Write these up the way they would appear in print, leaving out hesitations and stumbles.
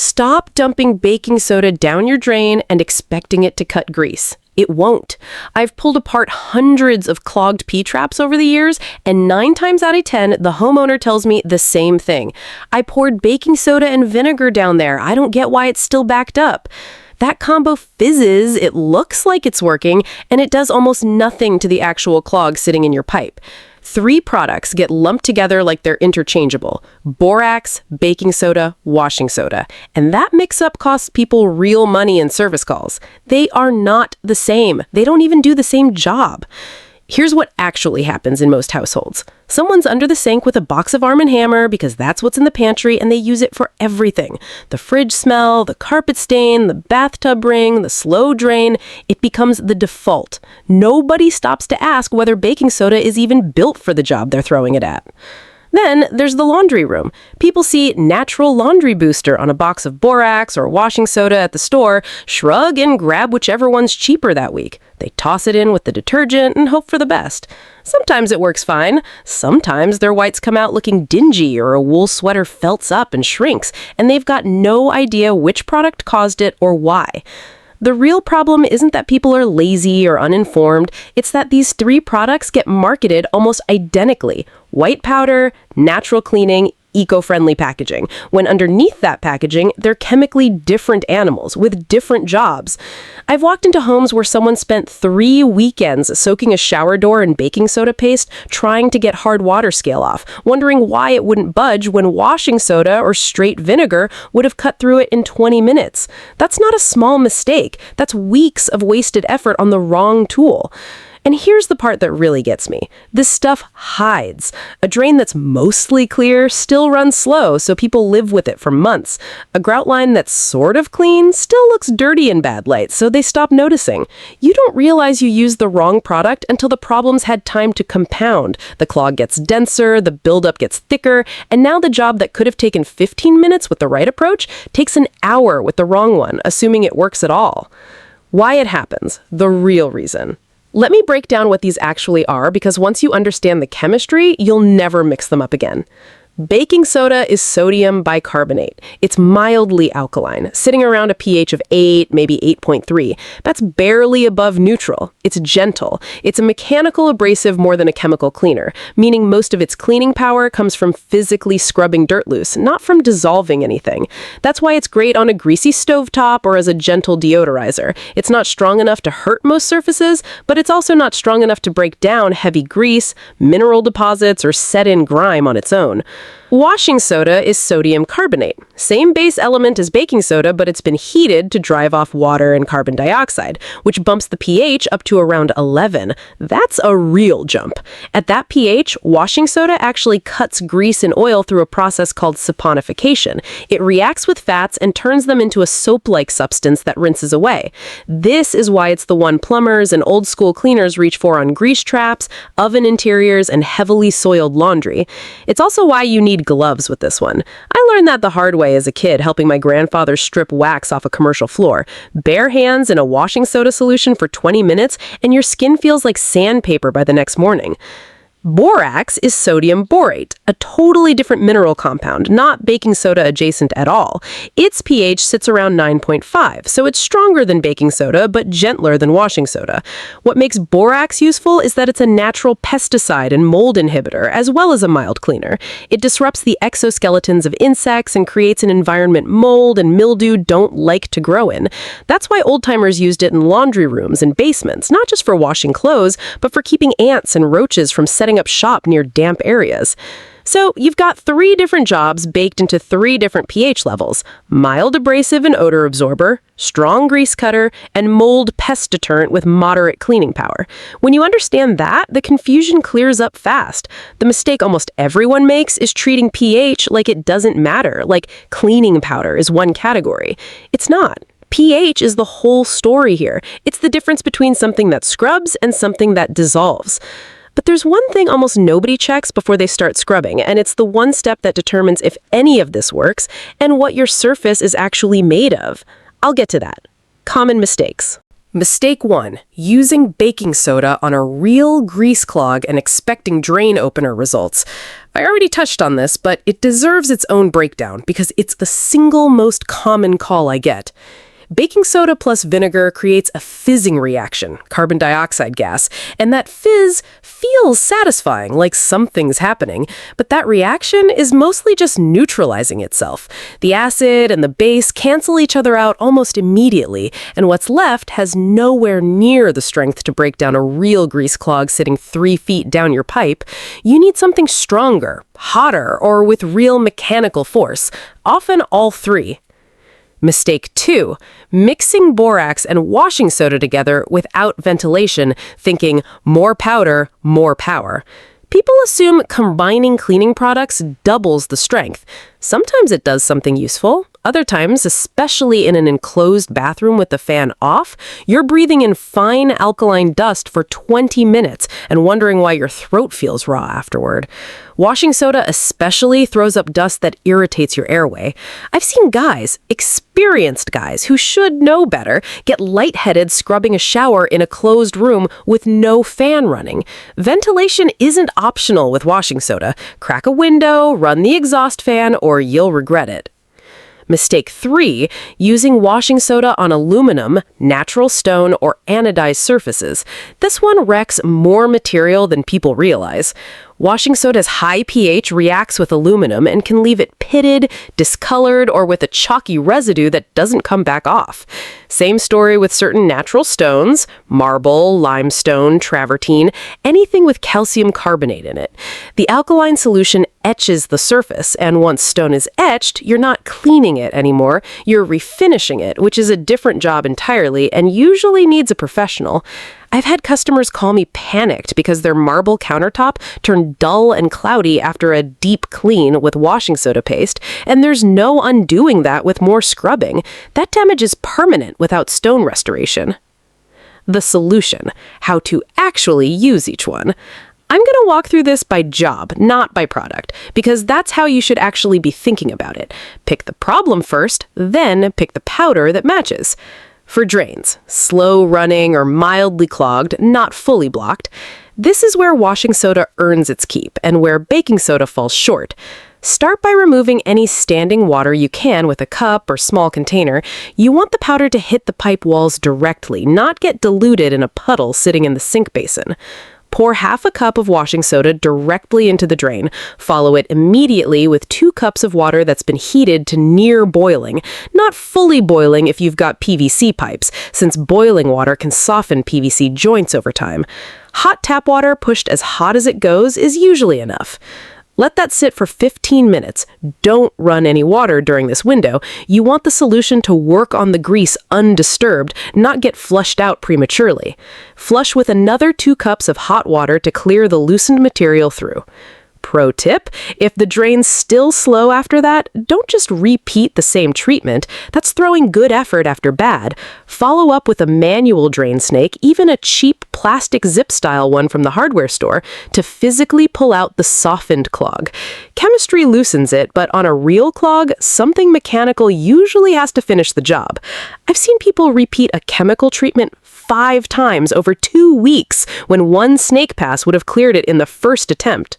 Stop dumping baking soda down your drain and expecting it to cut grease. It won't. I've pulled apart hundreds of clogged P-traps over the years, and 9 times out of 10, the homeowner tells me the same thing. I poured baking soda and vinegar down there. I don't get why it's still backed up. That combo fizzes, it looks like it's working, and it does almost nothing to the actual clog sitting in your pipe. 3 products get lumped together like they're interchangeable: borax, baking soda, washing soda. And that mix-up costs people real money in service calls. They are not the same. They don't even do the same job. Here's what actually happens in most households. Someone's under the sink with a box of Arm & Hammer because that's what's in the pantry, and they use it for everything. The fridge smell, the carpet stain, the bathtub ring, the slow drain. It becomes the default. Nobody stops to ask whether baking soda is even built for the job they're throwing it at. Then there's the laundry room. People see natural laundry booster on a box of borax or washing soda at the store, shrug and grab whichever one's cheaper that week. They toss it in with the detergent and hope for the best. Sometimes it works fine. Sometimes their whites come out looking dingy, or a wool sweater felts up and shrinks, and they've got no idea which product caused it or why. The real problem isn't that people are lazy or uninformed. It's that these 3 products get marketed almost identically: white powder, natural cleaning, eco-friendly packaging, when underneath that packaging, they're chemically different animals with different jobs. I've walked into homes where someone spent 3 weekends soaking a shower door in baking soda paste, trying to get hard water scale off, wondering why it wouldn't budge when washing soda or straight vinegar would have cut through it in 20 minutes. That's not a small mistake. That's weeks of wasted effort on the wrong tool. And here's the part that really gets me. This stuff hides. A drain that's mostly clear still runs slow, so people live with it for months. A grout line that's sort of clean still looks dirty in bad light, so they stop noticing. You don't realize you used the wrong product until the problems had time to compound. The clog gets denser, the buildup gets thicker, and now the job that could have taken 15 minutes with the right approach takes an hour with the wrong one, assuming it works at all. Why it happens, the real reason. Let me break down what these actually are, because once you understand the chemistry, you'll never mix them up again. Baking soda is sodium bicarbonate. It's mildly alkaline, sitting around a pH of 8, maybe 8.3. That's barely above neutral. It's gentle. It's a mechanical abrasive more than a chemical cleaner, meaning most of its cleaning power comes from physically scrubbing dirt loose, not from dissolving anything. That's why it's great on a greasy stovetop or as a gentle deodorizer. It's not strong enough to hurt most surfaces, but it's also not strong enough to break down heavy grease, mineral deposits, or set-in grime on its own. Washing soda is sodium carbonate. Same base element as baking soda, but it's been heated to drive off water and carbon dioxide, which bumps the pH up to around 11. That's a real jump. At that pH, washing soda actually cuts grease and oil through a process called saponification. It reacts with fats and turns them into a soap-like substance that rinses away. This is why it's the one plumbers and old-school cleaners reach for on grease traps, oven interiors, and heavily soiled laundry. It's also why you need gloves with this one. I learned that the hard way as a kid, helping my grandfather strip wax off a commercial floor. Bare hands in a washing soda solution for 20 minutes, and your skin feels like sandpaper by the next morning. Borax is sodium borate, a totally different mineral compound, not baking soda adjacent at all. Its pH sits around 9.5, so it's stronger than baking soda, but gentler than washing soda. What makes borax useful is that it's a natural pesticide and mold inhibitor, as well as a mild cleaner. It disrupts the exoskeletons of insects and creates an environment mold and mildew don't like to grow in. That's why old-timers used it in laundry rooms and basements, not just for washing clothes, but for keeping ants and roaches from setting up shop near damp areas. So you've got 3 different jobs baked into 3 different pH levels: mild abrasive and odor absorber, strong grease cutter, and mold pest deterrent with moderate cleaning power. When you understand that, the confusion clears up fast. The mistake almost everyone makes is treating pH like it doesn't matter, like cleaning powder is one category. It's not. pH is the whole story here. It's the difference between something that scrubs and something that dissolves. But there's one thing almost nobody checks before they start scrubbing, and it's the one step that determines if any of this works and what your surface is actually made of. I'll get to that. Common mistakes. Mistake 1. Using baking soda on a real grease clog and expecting drain opener results. I already touched on this, but it deserves its own breakdown because it's the single most common call I get. Baking soda plus vinegar creates a fizzing reaction, carbon dioxide gas, and that fizz feels satisfying, like something's happening, but that reaction is mostly just neutralizing itself. The acid and the base cancel each other out almost immediately, and what's left has nowhere near the strength to break down a real grease clog sitting 3 feet down your pipe. You need something stronger, hotter, or with real mechanical force, often all three. Mistake 2. Mixing borax and washing soda together without ventilation, thinking more powder, more power. People assume combining cleaning products doubles the strength. Sometimes it does something useful. Other times, especially in an enclosed bathroom with the fan off, you're breathing in fine alkaline dust for 20 minutes and wondering why your throat feels raw afterward. Washing soda especially throws up dust that irritates your airway. I've seen guys, experienced guys, who should know better, get lightheaded scrubbing a shower in a closed room with no fan running. Ventilation isn't optional with washing soda. Crack a window, run the exhaust fan, or you'll regret it. Mistake 3, using washing soda on aluminum, natural stone, or anodized surfaces. This one wrecks more material than people realize. Washing soda's high pH reacts with aluminum and can leave it pitted, discolored, or with a chalky residue that doesn't come back off. Same story with certain natural stones, marble, limestone, travertine, anything with calcium carbonate in it. The alkaline solution etches the surface, and once stone is etched, you're not cleaning it anymore, you're refinishing it, which is a different job entirely and usually needs a professional. I've had customers call me panicked because their marble countertop turned dull and cloudy after a deep clean with washing soda paste, and there's no undoing that with more scrubbing. That damage is permanent without stone restoration. The solution: how to actually use each one. I'm going to walk through this by job, not by product, because that's how you should actually be thinking about it. Pick the problem first, then pick the powder that matches. For drains, slow running or mildly clogged, not fully blocked, this is where washing soda earns its keep and where baking soda falls short. Start by removing any standing water you can with a cup or small container. You want the powder to hit the pipe walls directly, not get diluted in a puddle sitting in the sink basin. Pour half a cup of washing soda directly into the drain. Follow it immediately with 2 cups of water that's been heated to near boiling. Not fully boiling if you've got PVC pipes, since boiling water can soften PVC joints over time. Hot tap water pushed as hot as it goes is usually enough. Let that sit for 15 minutes. Don't run any water during this window. You want the solution to work on the grease undisturbed, not get flushed out prematurely. Flush with another 2 cups of hot water to clear the loosened material through. Pro tip: if the drain's still slow after that, don't just repeat the same treatment. That's throwing good effort after bad. Follow up with a manual drain snake, even a cheap plastic zip-style one from the hardware store, to physically pull out the softened clog. Chemistry loosens it, but on a real clog, something mechanical usually has to finish the job. I've seen people repeat a chemical treatment 5 times over 2 weeks when one snake pass would have cleared it in the first attempt.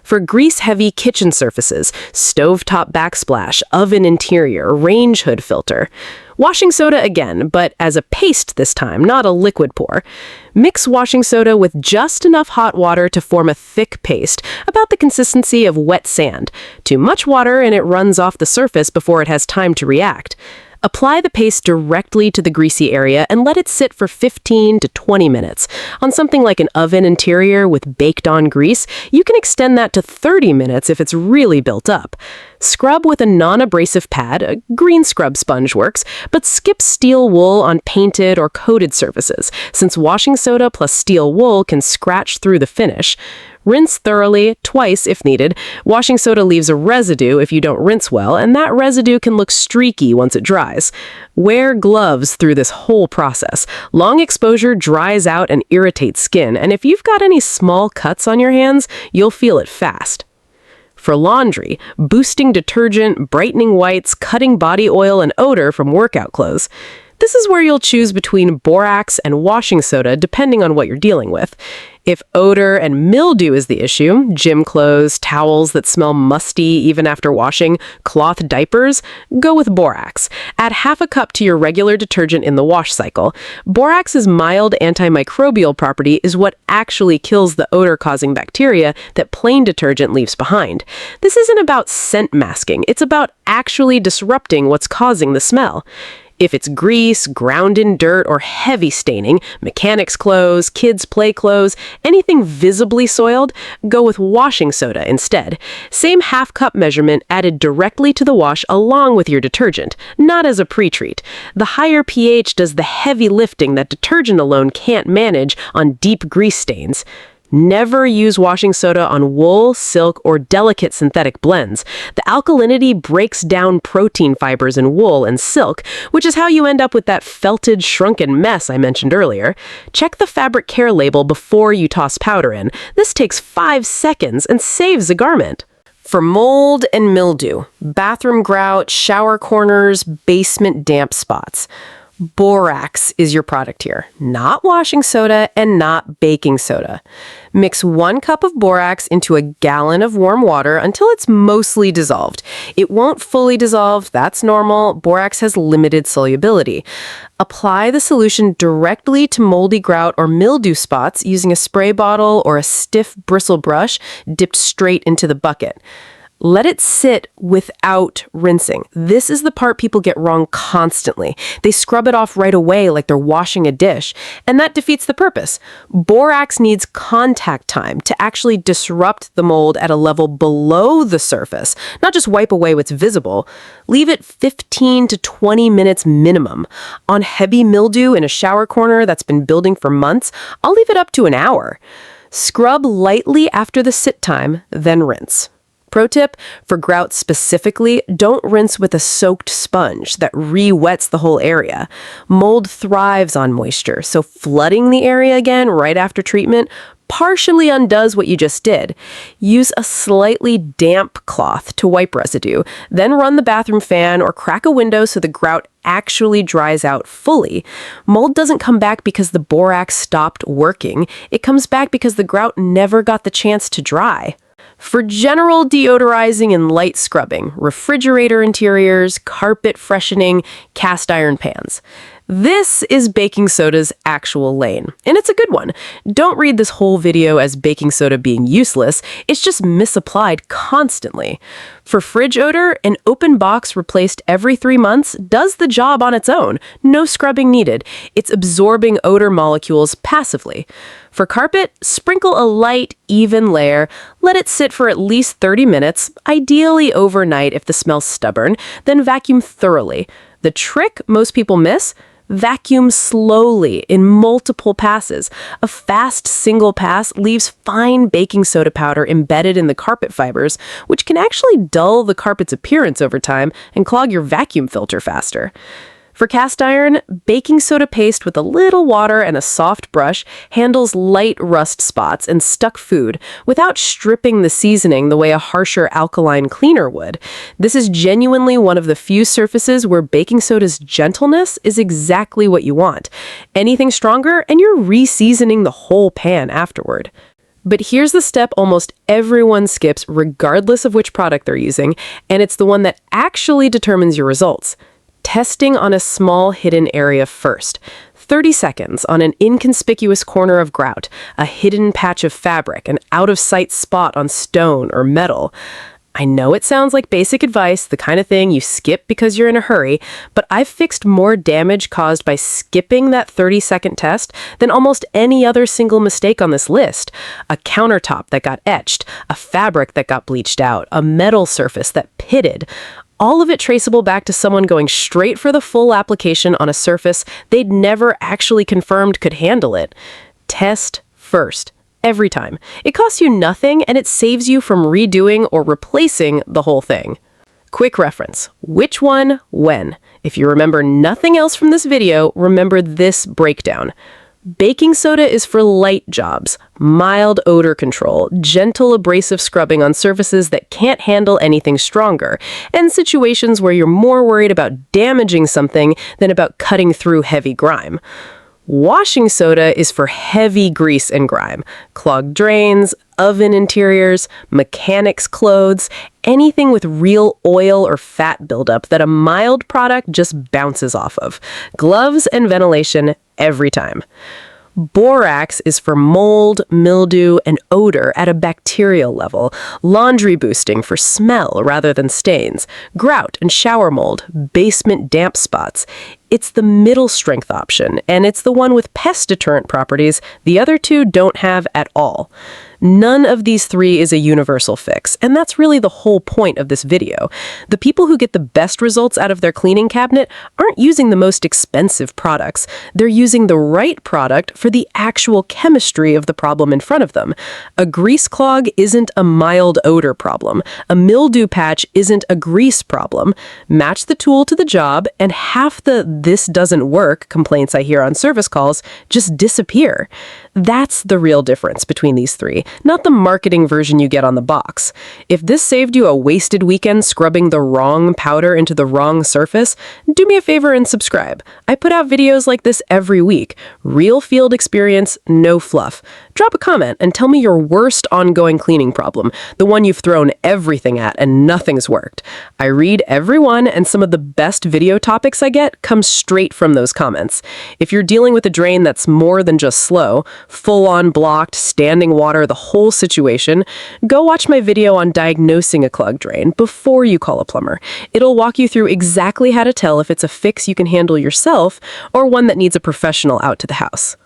For grease-heavy kitchen surfaces, stovetop backsplash, oven interior, range hood filter. Washing soda again, but as a paste this time, not a liquid pour. Mix washing soda with just enough hot water to form a thick paste, about the consistency of wet sand. Too much water and it runs off the surface before it has time to react. Apply the paste directly to the greasy area and let it sit for 15 to 20 minutes. On something like an oven interior with baked-on grease, you can extend that to 30 minutes if it's really built up. Scrub with a non-abrasive pad, a green scrub sponge works, but skip steel wool on painted or coated surfaces, since washing soda plus steel wool can scratch through the finish. Rinse thoroughly, twice if needed. Washing soda leaves a residue if you don't rinse well, and that residue can look streaky once it dries. Wear gloves through this whole process. Long exposure dries out and irritates skin, and if you've got any small cuts on your hands, you'll feel it fast. For laundry, boosting detergent, brightening whites, cutting body oil and odor from workout clothes. This is where you'll choose between borax and washing soda depending on what you're dealing with. If odor and mildew is the issue, gym clothes, towels that smell musty even after washing, cloth diapers, go with borax. Add half a cup to your regular detergent in the wash cycle. Borax's mild antimicrobial property is what actually kills the odor-causing bacteria that plain detergent leaves behind. This isn't about scent masking, it's about actually disrupting what's causing the smell. If it's grease, ground in dirt, or heavy staining, mechanics' clothes, kids' play clothes, anything visibly soiled, go with washing soda instead. Same half-cup measurement added directly to the wash along with your detergent, not as a pre-treat. The higher pH does the heavy lifting that detergent alone can't manage on deep grease stains. Never use washing soda on wool, silk, or delicate synthetic blends. The alkalinity breaks down protein fibers in wool and silk, which is how you end up with that felted, shrunken mess I mentioned earlier. Check the fabric care label before you toss powder in. This takes 5 seconds and saves a garment. For mold and mildew, bathroom grout, shower corners, basement damp spots, Borax is your product here, not washing soda and not baking soda. Mix 1 cup of borax into a gallon of warm water until it's mostly dissolved. It won't fully dissolve, that's normal. Borax has limited solubility. Apply the solution directly to moldy grout or mildew spots using a spray bottle or a stiff bristle brush dipped straight into the bucket. Let it sit without rinsing. This is the part people get wrong constantly. They scrub it off right away like they're washing a dish, and that defeats the purpose. Borax needs contact time to actually disrupt the mold at a level below the surface, not just wipe away what's visible. Leave it 15 to 20 minutes minimum. On heavy mildew in a shower corner that's been building for months, I'll leave it up to an hour. Scrub lightly after the sit time, then rinse. Pro tip, for grout specifically, don't rinse with a soaked sponge that re-wets the whole area. Mold thrives on moisture, so flooding the area again right after treatment partially undoes what you just did. Use a slightly damp cloth to wipe residue, then run the bathroom fan or crack a window so the grout actually dries out fully. Mold doesn't come back because the borax stopped working. It comes back because the grout never got the chance to dry. For general deodorizing and light scrubbing, refrigerator interiors, carpet freshening, cast iron pans. This is baking soda's actual lane, and it's a good one. Don't read this whole video as baking soda being useless, it's just misapplied constantly. For fridge odor, an open box replaced every 3 months does the job on its own, no scrubbing needed. It's absorbing odor molecules passively. For carpet, sprinkle a light, even layer, let it sit for at least 30 minutes, ideally overnight if the smell's stubborn, then vacuum thoroughly. The trick most people miss? Vacuum slowly in multiple passes. A fast single pass leaves fine baking soda powder embedded in the carpet fibers, which can actually dull the carpet's appearance over time and clog your vacuum filter faster. For cast iron, baking soda paste with a little water and a soft brush handles light rust spots and stuck food without stripping the seasoning the way a harsher alkaline cleaner would. This is genuinely one of the few surfaces where baking soda's gentleness is exactly what you want. Anything stronger and you're re-seasoning the whole pan afterward. But here's the step almost everyone skips regardless of which product they're using, and it's the one that actually determines your results. Testing on a small hidden area first. 30 seconds on an inconspicuous corner of grout, a hidden patch of fabric, an out-of-sight spot on stone or metal. I know it sounds like basic advice, the kind of thing you skip because you're in a hurry, but I've fixed more damage caused by skipping that 30-second test than almost any other single mistake on this list. A countertop that got etched, a fabric that got bleached out, a metal surface that pitted. All of it traceable back to someone going straight for the full application on a surface they'd never actually confirmed could handle it. Test first. Every time. It costs you nothing and it saves you from redoing or replacing the whole thing. Quick reference. Which one, when? If you remember nothing else from this video, remember this breakdown. Baking soda is for light jobs, mild odor control, gentle abrasive scrubbing on surfaces that can't handle anything stronger, and situations where you're more worried about damaging something than about cutting through heavy grime. Washing soda is for heavy grease and grime, clogged drains, oven interiors, mechanics' clothes, anything with real oil or fat buildup that a mild product just bounces off of. Gloves and ventilation every time. Borax is for mold, mildew, and odor at a bacterial level, laundry boosting for smell rather than stains, grout and shower mold, basement damp spots. It's the middle strength option, and it's the one with pest deterrent properties the other two don't have at all. None of these three is a universal fix, and that's really the whole point of this video. The people who get the best results out of their cleaning cabinet aren't using the most expensive products. They're using the right product for the actual chemistry of the problem in front of them. A grease clog isn't a mild odor problem. A mildew patch isn't a grease problem. Match the tool to the job, and half the "this doesn't work" complaints I hear on service calls just disappear. That's the real difference between these three, not the marketing version you get on the box. If this saved you a wasted weekend scrubbing the wrong powder into the wrong surface, do me a favor and subscribe. I put out videos like this every week. Real field experience, no fluff. Drop a comment and tell me your worst ongoing cleaning problem, the one you've thrown everything at and nothing's worked. I read every one, and some of the best video topics I get come straight from those comments. If you're dealing with a drain that's more than just slow, full-on blocked, standing water, the whole situation, go watch my video on diagnosing a clogged drain before you call a plumber. It'll walk you through exactly how to tell if it's a fix you can handle yourself or one that needs a professional out to the house.